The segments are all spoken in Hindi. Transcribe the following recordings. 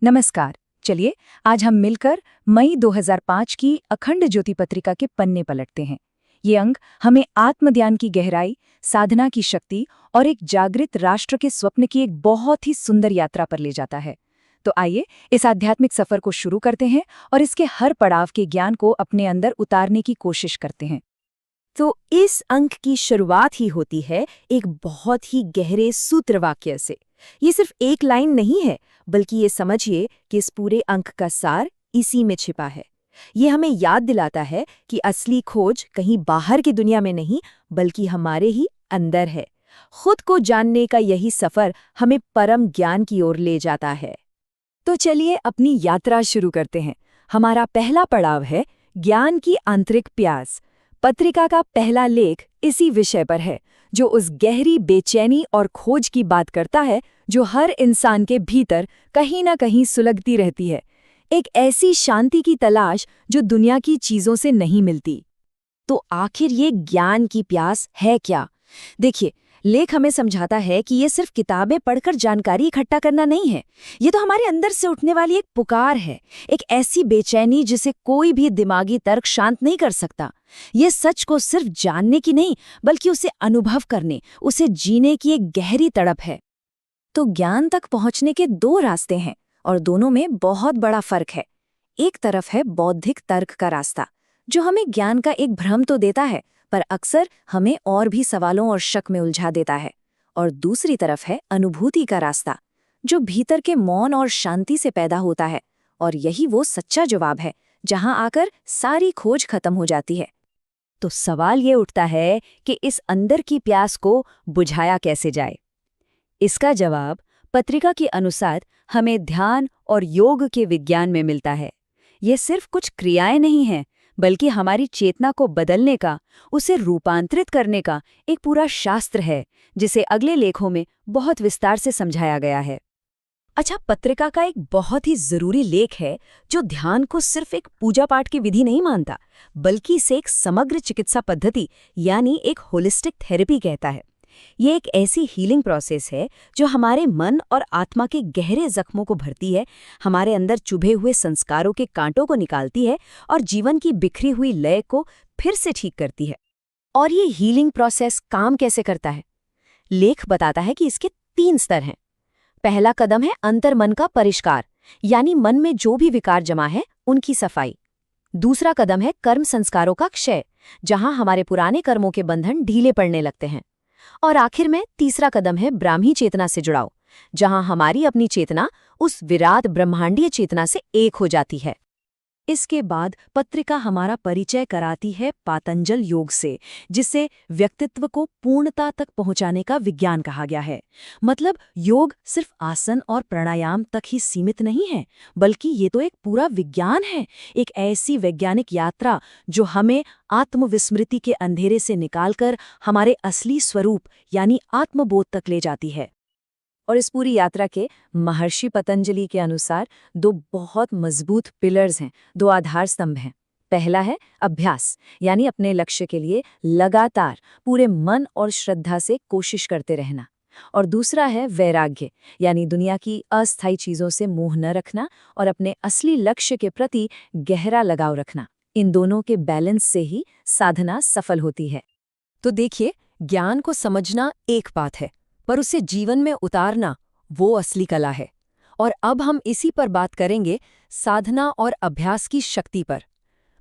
नमस्कार। चलिए आज हम मिलकर मई 2005 की अखंड ज्योति पत्रिका के पन्ने पलटते हैं। ये अंक हमें आत्मध्यान की गहराई, साधना की शक्ति और एक जागृत राष्ट्र के स्वप्न की एक बहुत ही सुंदर यात्रा पर ले जाता है। तो आइए इस आध्यात्मिक सफर को शुरू करते हैं और इसके हर पड़ाव के ज्ञान को अपने अंदर उतारने की कोशिश करते हैं। तो इस अंक की शुरुआत ही होती है एक बहुत ही गहरे सूत्रवाक्य से। ये सिर्फ एक लाइन नहीं है, बल्कि ये समझिए कि इस पूरे अंक का सार इसी में छिपा है। ये हमें याद दिलाता है कि असली खोज कहीं बाहर की दुनिया में नहीं, बल्कि हमारे ही अंदर है। खुद को जानने का यही सफर हमें परम ज्ञान की ओर ले जाता है। तो चलिए अपनी यात्रा शुरू करते हैं। हमारा पहला पड़ाव है ज्ञान की आंतरिक प्यास। पत्रिका का पहला लेख इसी विषय पर है, जो उस गहरी बेचैनी और खोज की बात करता है जो हर इंसान के भीतर कहीं ना कहीं सुलगती रहती है। एक ऐसी शांति की तलाश जो दुनिया की चीजों से नहीं मिलती। तो आखिर ये ज्ञान की प्यास है क्या? देखिए, लेख हमें समझाता है कि ये सिर्फ किताबें पढ़कर जानकारी इकट्ठा करना नहीं है। ये तो हमारे अंदर से उठने वाली एक पुकार है, एक ऐसी बेचैनी जिसे कोई भी दिमागी तर्क शांत नहीं कर सकता। ये सच को सिर्फ जानने की नहीं, बल्कि उसे अनुभव करने, उसे जीने की एक गहरी तड़प है। तो ज्ञान तक पहुंचने के दो रास्ते हैं और दोनों में बहुत बड़ा फर्क है। एक तरफ है बौद्धिक तर्क का रास्ता, जो हमें ज्ञान का एक भ्रम तो देता है, पर अक्सर हमें और भी सवालों और शक में उलझा देता है। और दूसरी तरफ है अनुभूति का रास्ता, जो भीतर के मौन और शांति से पैदा होता है। और यही वो सच्चा जवाब है, जहां आकर सारी खोज खत्म हो जाती है। तो सवाल ये उठता है कि इस अंदर की प्यास को बुझाया कैसे जाए? इसका जवाब पत्रिका के अनुसार हमें ध्यान और योग के विज्ञान में मिलता है। ये सिर्फ कुछ क्रियाएं नहीं हैं, बल्कि हमारी चेतना को बदलने का, उसे रूपांतरित करने का एक पूरा शास्त्र है, जिसे अगले लेखों में बहुत विस्तार से समझाया गया है। अच्छा, पत्रिका का एक बहुत ही जरूरी लेख है जो ध्यान को सिर्फ एक पूजा पाठ की विधि नहीं मानता, बल्कि इसे एक समग्र चिकित्सा पद्धति यानी एक होलिस्टिक थेरेपी कहता है। ये एक ऐसी हीलिंग प्रोसेस है जो हमारे मन और आत्मा के गहरे जख्मों को भरती है, हमारे अंदर चुभे हुए संस्कारों के कांटों को निकालती है और जीवन की बिखरी हुई लय को फिर से ठीक करती है। और ये हीलिंग प्रोसेस काम कैसे करता है? लेख बताता है कि इसके 3 स्तर हैं। पहला कदम है अंतर्मन का परिष्कार, यानी मन में जो भी विकार जमा है उनकी सफाई। दूसरा कदम है कर्म संस्कारों का क्षय, जहां हमारे पुराने कर्मों के बंधन ढीले पड़ने लगते हैं। और आखिर में तीसरा कदम है ब्राह्मी चेतना से जुड़ाव, जहां हमारी अपनी चेतना उस विराट ब्रह्मांडीय चेतना से एक हो जाती है। इसके बाद पत्रिका हमारा परिचय कराती है पातंजल योग से, जिसे व्यक्तित्व को पूर्णता तक पहुंचाने का विज्ञान कहा गया है। मतलब योग सिर्फ आसन और प्राणायाम तक ही सीमित नहीं है, बल्कि ये तो एक पूरा विज्ञान है, एक ऐसी वैज्ञानिक यात्रा जो हमें आत्मविस्मृति के अंधेरे से निकालकर हमारे असली स्वरूप यानी आत्मबोध तक ले जाती है। और इस पूरी यात्रा के महर्षि पतंजलि के अनुसार 2 बहुत मजबूत पिलर्स हैं, 2 आधार स्तंभ हैं। पहला है अभ्यास, यानी अपने लक्ष्य के लिए लगातार पूरे मन और श्रद्धा से कोशिश करते रहना। और दूसरा है वैराग्य, यानी दुनिया की अस्थायी चीजों से मोह न रखना और अपने असली लक्ष्य के प्रति गहरा लगाव रखना। इन दोनों के बैलेंस से ही साधना सफल होती है। तो देखिए, ज्ञान को समझना एक बात है, पर उसे जीवन में उतारना वो असली कला है। और अब हम इसी पर बात करेंगे, साधना और अभ्यास की शक्ति पर।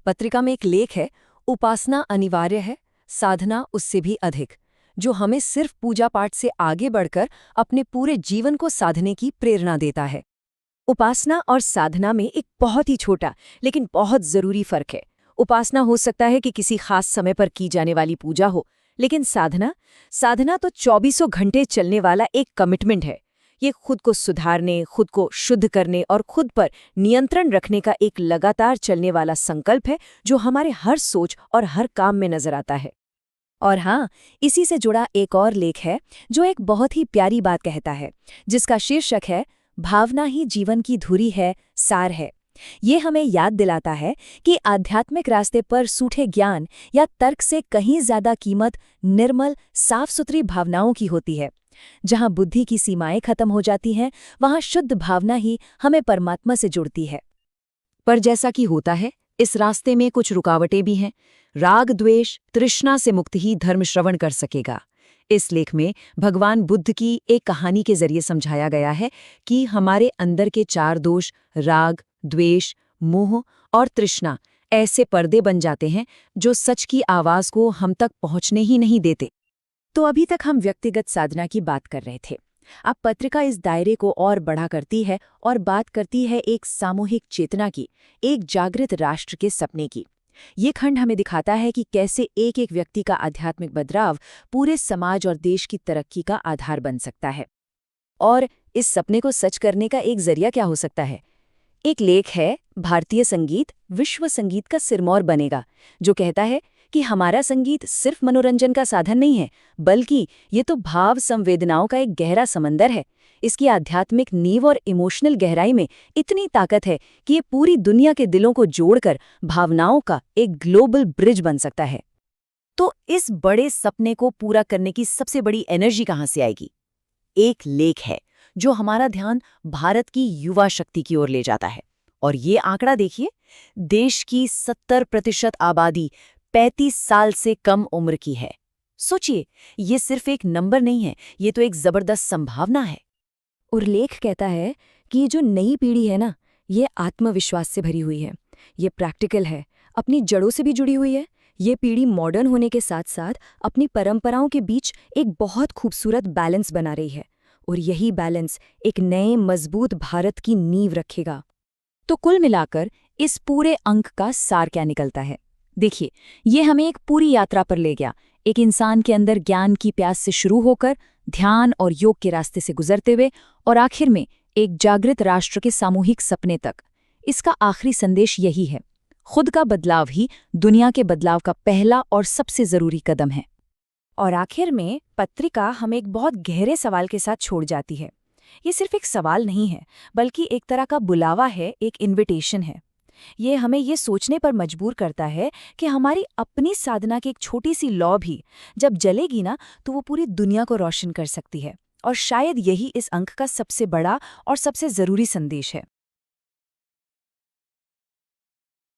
पत्रिका में एक लेख है, उपासना अनिवार्य है, साधना उससे भी अधिक, जो हमें सिर्फ पूजा पाठ से आगे बढ़कर अपने पूरे जीवन को साधने की प्रेरणा देता है। उपासना और साधना में एक बहुत ही छोटा लेकिन बहुत जरूरी फर्क है। उपासना हो सकता है कि किसी खास समय पर की जाने वाली पूजा हो, लेकिन साधना तो 24 घंटे चलने वाला एक कमिटमेंट है। ये खुद को सुधारने, खुद को शुद्ध करने और खुद पर नियंत्रण रखने का एक लगातार चलने वाला संकल्प है, जो हमारे हर सोच और हर काम में नजर आता है। और हाँ, इसी से जुड़ा एक और लेख है जो एक बहुत ही प्यारी बात कहता है, जिसका शीर्षक है भावना ही जीवन की धुरी है, सार है। ये हमें याद दिलाता है कि आध्यात्मिक रास्ते पर सूठे ज्ञान या तर्क से कहीं ज्यादा कीमत निर्मल, साफ सुथरी भावनाओं की होती है। जहाँ बुद्धि की सीमाएं खत्म हो जाती हैं, वहाँ शुद्ध भावना ही हमें परमात्मा से जुड़ती है। पर जैसा कि होता है, इस रास्ते में कुछ रुकावटें भी हैं। राग द्वेष तृष्णा से मुक्त ही धर्म श्रवण कर सकेगा। इस लेख में भगवान बुद्ध की एक कहानी के जरिए समझाया गया है कि हमारे अंदर के 4 दोष राग, द्वेष, मोह और तृष्णा ऐसे पर्दे बन जाते हैं जो सच की आवाज को हम तक पहुंचने ही नहीं देते। तो अभी तक हम व्यक्तिगत साधना की बात कर रहे थे। अब पत्रिका इस दायरे को और बड़ा करती है और बात करती है एक सामूहिक चेतना की, एक जागृत राष्ट्र के सपने की। ये खंड हमें दिखाता है कि कैसे एक एक व्यक्ति का आध्यात्मिक बदलाव पूरे समाज और देश की तरक्की का आधार बन सकता है। और इस सपने को सच करने का एक जरिया क्या हो सकता है? एक लेख है भारतीय संगीत विश्व संगीत का सिरमौर बनेगा, जो कहता है कि हमारा संगीत सिर्फ मनोरंजन का साधन नहीं है, बल्कि ये तो भाव संवेदनाओं का एक गहरा समंदर है। इसकी आध्यात्मिक नींव और इमोशनल गहराई में इतनी ताकत है कि ये पूरी दुनिया के दिलों को जोड़कर भावनाओं का एक ग्लोबल ब्रिज बन सकता है। तो इस बड़े सपने को पूरा करने की सबसे बड़ी एनर्जी कहाँ से आएगी? एक लेख है जो हमारा ध्यान भारत की युवा शक्ति की ओर ले जाता है। और ये आंकड़ा देखिए, देश की 70% आबादी 35 साल से कम उम्र की है। सोचिए, ये सिर्फ एक नंबर नहीं है, ये तो एक जबरदस्त संभावना है। और लेख कहता है कि ये जो नई पीढ़ी है ना, ये आत्मविश्वास से भरी हुई है, ये प्रैक्टिकल है, अपनी जड़ों से भी जुड़ी हुई है। ये पीढ़ी मॉडर्न होने के साथ साथ अपनी परंपराओं के बीच एक बहुत खूबसूरत बैलेंस बना रही है, और यही बैलेंस एक नए मजबूत भारत की नींव रखेगा। तो कुल मिलाकर इस पूरे अंक का सार क्या निकलता है? देखिए, ये हमें एक पूरी यात्रा पर ले गया, एक इंसान के अंदर ज्ञान की प्यास से शुरू होकर ध्यान और योग के रास्ते से गुजरते हुए और आखिर में एक जागृत राष्ट्र के सामूहिक सपने तक। इसका आखिरी संदेश यही है, खुद का बदलाव ही दुनिया के बदलाव का पहला और सबसे जरूरी कदम है। और आखिर में पत्रिका हमें एक बहुत गहरे सवाल के साथ छोड़ जाती है। ये सिर्फ एक सवाल नहीं है, बल्कि एक तरह का बुलावा है, एक इन्विटेशन है। ये हमें ये सोचने पर मजबूर करता है कि हमारी अपनी साधना की एक छोटी सी लौ भी जब जलेगी ना, तो वो पूरी दुनिया को रोशन कर सकती है। और शायद यही इस अंक का सबसे बड़ा और सबसे ज़रूरी संदेश है।